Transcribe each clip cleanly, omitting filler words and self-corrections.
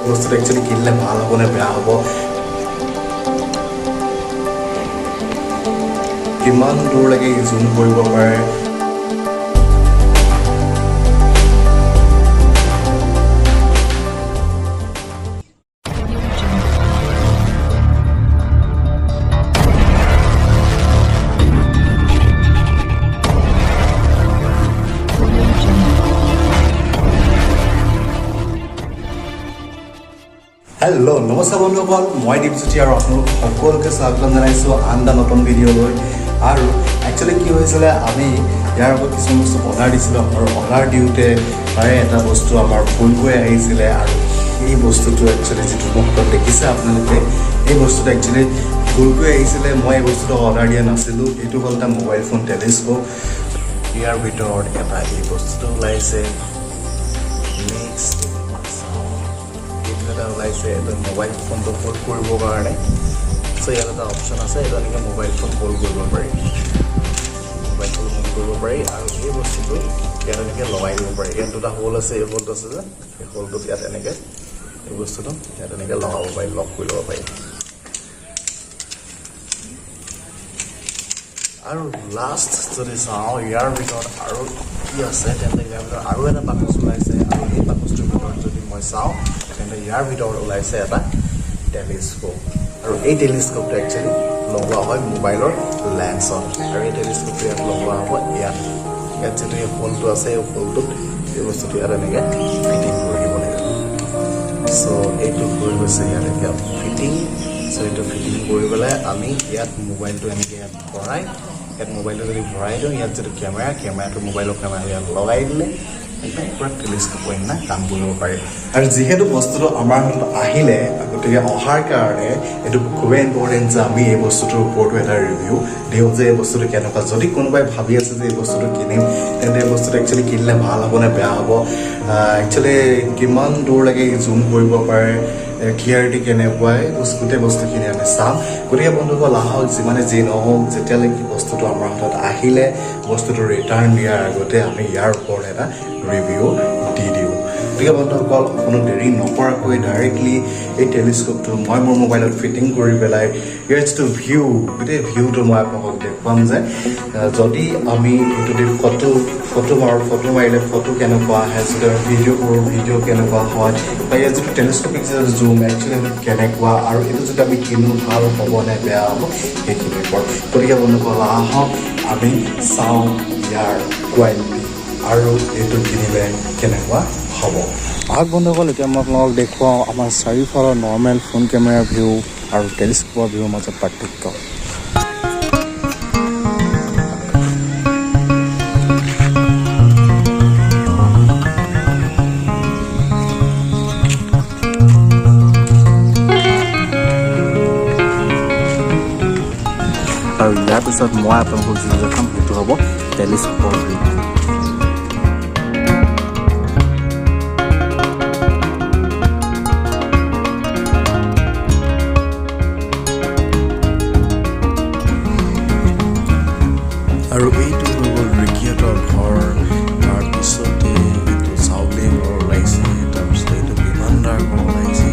বস্তুটো একচুয়ালি কিনলে ভাল হ'ব নে বেয়া হ'ব কিমান দূৰলৈকে জুম কৰিব পাৰে Hello, নমস্কাৰ বন্ধুসকল মই দীপজ্যোতি আৰু আপোনালোক সকলোকে স্বাগতম জনাইছোঁ আন এটা নতুন ভিডিঅ'লৈ আৰু একচুৱেলি কি হৈছিলে আমি ইয়াৰ আগত কিছুমান বস্তু অৰ্ডাৰ দিছিলোঁ আৰু অৰ্ডাৰ দিওঁতে তাৰে এটা বস্তু আমাৰ ভুল হৈ আহিছিলে আৰু এই বস্তুটো একচুৱেলি যিটো মুখত দেখিছে আপোনালোকে এই বস্তুটো একচুৱেলি ভুল হৈ আহিছিলে মই এই বস্তুটো অৰ্ডাৰ দিয়া নাছিলোঁ এইটো হ'ল এটা মোবাইল ফোন টেলিস্কোপ ইয়াৰ ভিতৰত এটা এই বস্তুটো ওলাইছে নেক্সট এটা ওলাইছে এটা মোবাইল ফোনটো হোল্ড কৰিবৰ কাৰণে চ' ইয়াত এটা অপশ্যন আছে এটা এনেকৈ মোবাইল ফোন হোল্ড কৰিব পাৰি মোবাইল ফোন হোল্ড কৰিব পাৰি আৰু এই বস্তুটো ইয়াত এনেকৈ লগাই দিব পাৰি ইয়াত দুটা হোল আছে এই হোলটো আছে যে এই হোলটোত ইয়াত এনেকৈ এই বস্তুটো ইয়াত এনেকৈ লগাব পাৰি লক কৰি ল'ব পাৰি আৰু লাষ্ট যদি চাওঁ ইয়াৰ ভিতৰত আৰু কি আছে তেন্তে ইয়াৰ ভিতৰত আৰু এটা বাকচ ওলাইছে আৰু এই বাকচটোৰ ভিতৰত যদি মই চাওঁ তেন্তে ইয়াৰ ভিতৰত ওলাইছে এটা টেলিস্কোপ আৰু এই টেলিস্কোপটো একচুৱেলি লগোৱা হয় মোবাইলৰ লেন্সত আৰু এই টেলিস্কোপটো ইয়াত লগোৱা হ'ব ইয়াত যিটো এই হোলটো আছে এই হোলটোত এই বস্তুটো ইয়াত এনেকৈ ফিটিং কৰি দিব লাগিব চ' এইটো হৈ গৈছে ইয়াত এতিয়া ফিটিং চ' এইটো ফিটিং কৰি পেলাই আমি ইয়াত মোবাইলটো এনেকৈ ইয়াত ভৰাই ইয়াত মোবাইলটো যদি ভৰাই দিওঁ ইয়াত যিটো কেমেৰাটো মোবাইলৰ কেমেৰা ইয়াত লগাই দিলে একদম পুৰা টেলিস্কোপৰ নিচিনা কাম কৰিব পাৰি আৰু যিহেতু বস্তুটো আমাৰ হাতত আহিলে গতিকে অহাৰ কাৰণে এইটো খুবেই ইম্পৰ্টেণ্ট যে আমি এই বস্তুটোৰ ওপৰতো এটা ৰিভিউ দিওঁ যে এই বস্তুটো কেনেকুৱা যদি কোনোবাই ভাবি আছে যে এই বস্তুটো কিনিম তেন্তে এই বস্তুটো একচুৱেলি কিনিলে ভাল হ'ব নে বেয়া হ'ব একচুৱেলি কিমান দূৰলৈকে জুম কৰিব পাৰে ক্লিয়াৰিটি কেনেকুৱাই গোটেই বস্তুখিনি আমি চাম গতিকে বন্ধুসকল আহক যিমানে যি নহওক যেতিয়ালৈকে বস্তুটো আমাৰ হাতত আহিলে বস্তুটো ৰিটাৰ্ণ দিয়াৰ আগতে আমি ইয়াৰ ওপৰত এটা ৰিভিউ দি দিওঁ গতিকে বন্ধুসকল কোনো দেৰি নকৰাকৈ ডাইৰেক্টলি এই টেলিস্কোপটো মই মোৰ মোবাইলত ফিটিং কৰি পেলাই ইয়াৰ যিটো ভিউ গোটেই ভিউটো মই আপোনালোকক দেখুৱাম যে যদি আমি এইটো দি ফটো মাৰিলে ফটো কেনেকুৱা আহে যদি আমি ভিডিঅ' কৰোঁ ভিডিঅ' কেনেকুৱা হয় বা ইয়াৰ যিটো টেলিস্কোপিক যিটো জুম একচুৱেলি কেনেকুৱা আৰু এইটো যদি আমি কিনো ভাল হ'ব নে বেয়া হ'ব সেইখিনিৰ ওপৰত গতিকে বন্ধুসকল আহক আমি চাওঁ ইয়াৰ কোৱালিটি আৰু এইটো কিনিলে কেনেকুৱা হ'ব আহক বন্ধুসকল এতিয়া মই আপোনালোকক দেখুৱাওঁ আমাৰ চাৰিওফালৰ নৰ্মেল ফোন কেমেৰাৰ ভিউ আৰু টেলিস্কোপৰ ভিউৰ মাজত পাৰ্থক্য আৰু ইয়াৰ পিছত মই আপোনালোকক যি দেখাম সেইটো হ'ব টেলিস্কোপৰ ভিউ আৰু এইটো হৈ গ'ল ৰিকিহঁতৰ ঘৰ তাৰপিছতে এইটো চাউলে ঘৰ ওলাইছে তাৰপিছতে এইটো বিমানদাৰ ঘৰ ওলাইছে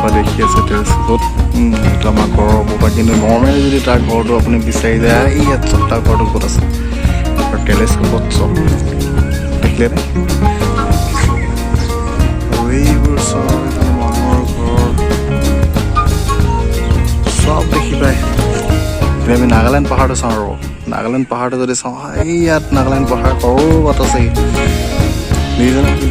পৰা দেখি আছে টেলিস্কোপত এইটো আমাৰ ঘৰৰ পৰা কিন্তু নৰ্মেলি যদি তাৰ ঘৰটো আপুনি বিচাৰি যায় ইয়াত চব তাৰ ঘৰটো ক'ত আছে আৰু টেলিস্কোপত চব দেখিলে নে আৰু এইবোৰ চব মানুহৰ ঘৰ চব দেখি পায় আমি নাগালেণ্ড পাহাৰটো চাওঁ আৰু নাগালেণ্ড পাহাৰটো যদি চাওঁ ইয়াত নাগালেণ্ড পাহাৰ ক'ৰবাত আছে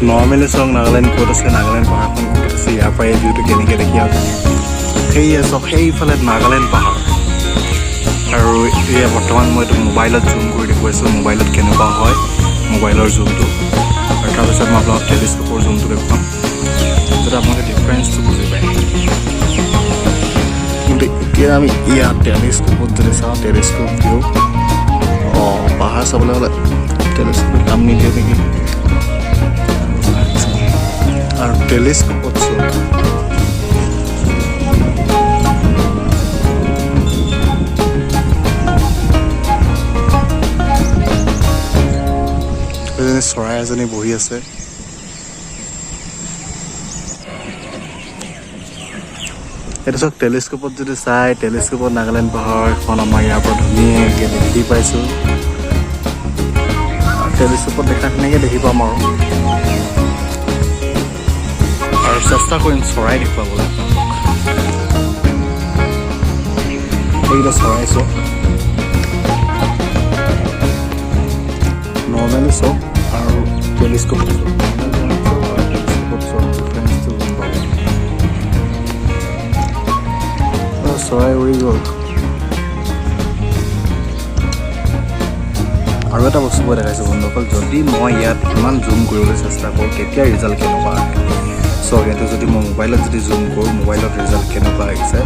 নৰ্মেলি চাওক নাগালেণ্ড ক'ত আছে নাগালেণ্ড পাহাৰখন ক'ত আছে ইয়াৰ পৰা এই ভিউটো কেনেকৈ দেখি আছে সেয়ে চাওক সেইফালে নাগালেণ্ড পাহাৰ আৰু এয়া বৰ্তমান মই এইটো মোবাইলত জুম কৰি দেখুৱাইছোঁ মোবাইলত কেনেকুৱা হয় মোবাইলৰ জুমটো আৰু তাৰপিছত মই আপোনাক টেলিস্কোপৰ জুমটো দেখুৱাম যাতে আপোনালোকে ডিফাৰেঞ্চটো বুজি পায় কিন্তু এতিয়া আমি ইয়াত টেলিস্কোপত যদি চাওঁ টেলিস্কোপ দিওঁ পাহাৰ চাবলৈ হ'লে টেলিস্কোপত কাম নিদিয়ে নেকি আৰু টেলিস্কোপত চাওক চৰাই এজনী বহি আছে এইটো চাওক টেলিস্কোপত যদি চাই টেলিস্কোপত নাগালেণ্ড পাহাৰ এখন আমাৰ ইয়াৰ পৰা ধুনীয়াকৈ দেখি পাইছোঁ টেলিস্কোপত দেখাখিনিকে দেখি পাম আৰু চেষ্টা কৰিম চৰাই দেখুৱাবলৈ এইকেইটা চৰাই চাওক নৰ্মেলি চাওক আৰু টেলিস্কোপত চৰাই উৰি গ'ল আৰু এটা বস্তু মই দেখাইছোঁ বন্ধুসকল যদি মই ইয়াত ইমান জুম কৰিবলৈ চেষ্টা কৰোঁ তেতিয়া ৰিজাল্ট কেনেকুৱা আহে চ' ইয়াতে যদি মই মোবাইলত যদি জুম কৰোঁ মোবাইলত ৰিজাল্ট কেনেকুৱা আহিছে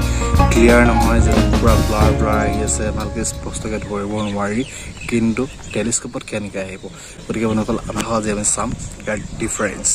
ক্লিয়াৰ নহয় যে পূৰা ব্লাৰ আহি আছে ভালকৈ স্পষ্টকৈ ধৰিব নোৱাৰি কিন্তু টেলিস্কোপত কেনেকৈ আহিব গতিকে বন্ধুসকল আহা যে আমি চাম ইয়াৰ ডিফাৰেঞ্চ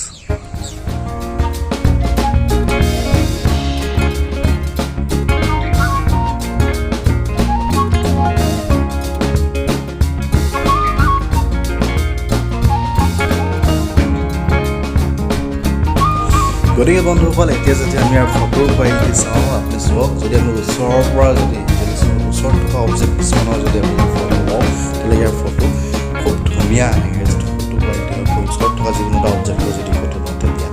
গতিকে বন্ধুসকল এতিয়া যদি আমি আৰু ফটোৰ কোৱালিটি চাওঁ আপুনি চাওক যদি আমি ওচৰৰ পৰা যদি ওচৰত থকা অবজেক্ট কিছুমানৰ যদি আমি ফটো লওঁ তেতিয়াহ'লে ইয়াৰ ফটো খুব ধুনীয়া আহে যিটো ফটো কোৱালিটি হয় ওচৰত থকা যিকোনো এটা অবজেক্টৰ যদি ফটো লওঁ তেতিয়া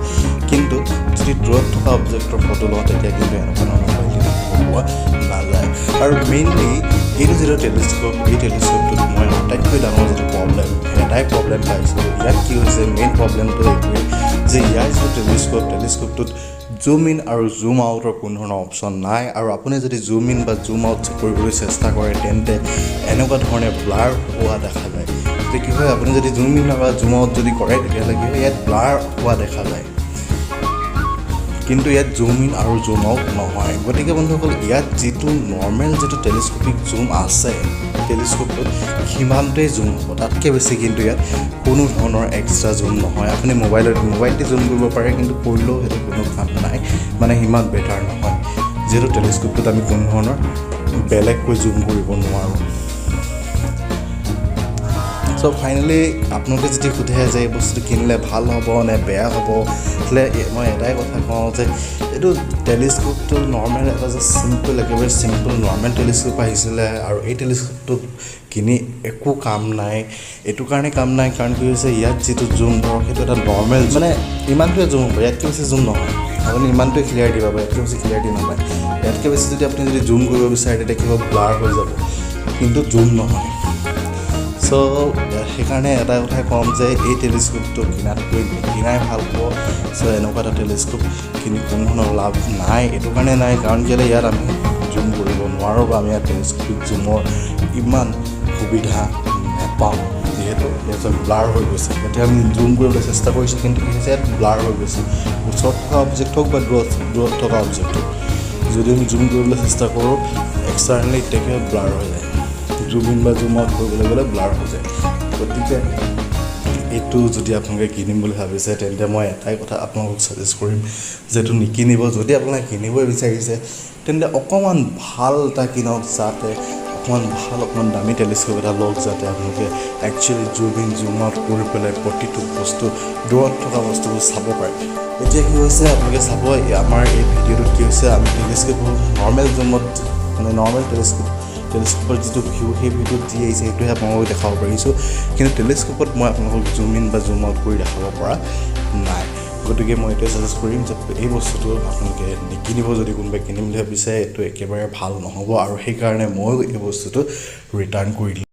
কিন্তু যদি দূৰত থকা অবজেক্টৰ ফটো লওঁ তেতিয়া কিন্তু এনেকুৱা ধৰণৰ কোৱালিটি পোৱা নাযায় আৰু মেইনলি এইটো যিটো টেলিস্কোপ এই টেলিস্কোপটোত মই আটাইতকৈ ডাঙৰ যিটো প্ৰব্লেম এটাই প্ৰব্লেম পাইছিলোঁ ইয়াত কি হৈছে মেইন প্ৰব্লেমটো এইটোৱে যে ইয়াৰ যিটো টেলিস্কোপটোত জুম ইন আৰু জুম আউটৰ কোনো ধৰণৰ অপশ্যন নাই আৰু আপুনি যদি জুম ইন বা জুম আউট কৰিবলৈ চেষ্টা কৰে তেন্তে এনেকুৱা ধৰণে ব্লাৰ হোৱা দেখা যায় গতিকে কি হয় আপুনি যদি জুম ইন বা জুম আউট যদি কৰে তেতিয়াহ'লে কি হয় ইয়াত ব্লাৰ হোৱা দেখা যায় কিন্তু ইয়াত জুম ইন আৰু জুম আউট নহয় গতিকে বন্ধুসকল ইয়াত যিটো নৰ্মেল যিটো টেলিস্কোপিক জুম আছে টেলিস্কোপটোত সিমানটোৱেই জুম হ'ব তাতকৈ বেছি কিন্তু ইয়াত কোনো ধৰণৰ এক্সট্ৰা জুম নহয় আপুনি মোবাইলতে জুম কৰিব পাৰে কিন্তু কৰিলেও সেইটো কোনো কাম নাই মানে সিমান বেটাৰ নহয় যিহেতু টেলিস্কোপটোত আমি কোনো ধৰণৰ বেলেগকৈ জুম কৰিব নোৱাৰোঁ চ' ফাইনেলি আপোনালোকে যদি সোধে যে এই বস্তুটো কিনিলে ভাল হ'ব নে বেয়া হ'ব তেতিয়াহ'লে মই এটাই কথা কওঁ যে এইটো টেলিস্কোপটো নৰ্মেল এটা যে একেবাৰে চিম্পল নৰ্মেল টেলিস্কোপ আহিছিলে আৰু এই টেলিস্কোপটো কিনি একো কাম নাই এইটো কাৰণে কাম নাই কাৰণ কি হৈছে ইয়াত যিটো জুম ধৰক সেইটো এটা নৰ্মেল মানে ইমানটোৱে জুম হ'ব ইয়াতকৈ বেছি জুম নহয় আপুনি ইমানটোৱে ক্লিয়াৰ দিব পাব ইয়াতকৈ বেছি ক্লিয়াৰিটি নাপায় ইয়াতকৈ বেছি যদি আপুনি যদি জুম কৰিব বিচাৰে তেতিয়া কিবা ব্লাৰ হৈ যাব কিন্তু জুম নহয় চ' সেইকাৰণে এটা কথাই ক'ম যে এই টেলিস্কোপটো কিনাতকৈ নিকিনাই ভাল হ'ব চ' এনেকুৱা এটা টেলিস্কোপ কিনি কোনো ধৰণৰ লাভ নাই এইটো কাৰণে নাই কাৰণ কেলৈ ইয়াত আমি জুম কৰিব নোৱাৰোঁ বা আমি ইয়াত টেলিস্কোপিক জুমৰ ইমান সুবিধা নাপাওঁ যিহেতু ইয়াত ব্লাৰ হৈ গৈছে এতিয়া আমি জুম কৰিবলৈ চেষ্টা কৰিছোঁ কিন্তু কি হৈছে ইয়াত ব্লাৰ হৈ গৈছে ওচৰত থকা অবজেক্ট হওক বা দূৰত থকা অবজেক্ট হওক যদি আমি জুম কৰিবলৈ চেষ্টা কৰোঁ এক্সটাৰ্নেলি তেতিয়া ব্লাৰ হৈ যায় জুম ইন বা জুম আউট কৰিবলৈ গ'লে ব্লাৰ হৈ যায় গতিকে এইটো যদি আপোনালোকে কিনিম বুলি ভাবিছে তেন্তে মই এটাই কথা আপোনালোকক ছাজেষ্ট কৰিম যে এইটো নিকিনিব যদি আপোনালোকে কিনিবই বিচাৰিছে তেন্তে অকণমান ভাল এটা কিনক যাতে অকণমান দামী টেলিস্কোপ এটা লওক যাতে আপোনালোকে actually zoom in zoom out কৰি পেলাই প্ৰতিটো বস্তু দূৰত থকা বস্তুবোৰ চাব পাৰে এতিয়া কি হৈছে আপোনালোকে চাব আমাৰ এই ভিডিঅ'টোত কি হৈছে আমি টেলিস্কোপৰ নৰ্মেল জুমত মানে নৰ্মেল টেলিস্কোপৰ যিটো ভিউ সেই ভিউটোত যি আহিছে সেইটোহে আপোনালোকক দেখাব পাৰিছোঁ কিন্তু টেলিস্কোপত মই আপোনালোকক জুম ইন বা জুম আউট কৰি দেখাব পৰা নাই গতিকে মই এইটোৱে ছাজেষ্ট কৰিম যে এই বস্তুটো আপোনালোকে নিকিনিব যদি কোনোবাই কিনিম বুলি ভাবিছে এইটো একেবাৰে ভাল নহ'ব আৰু সেইকাৰণে ময়ো এই বস্তুটো ৰিটাৰ্ণ কৰি দিলোঁ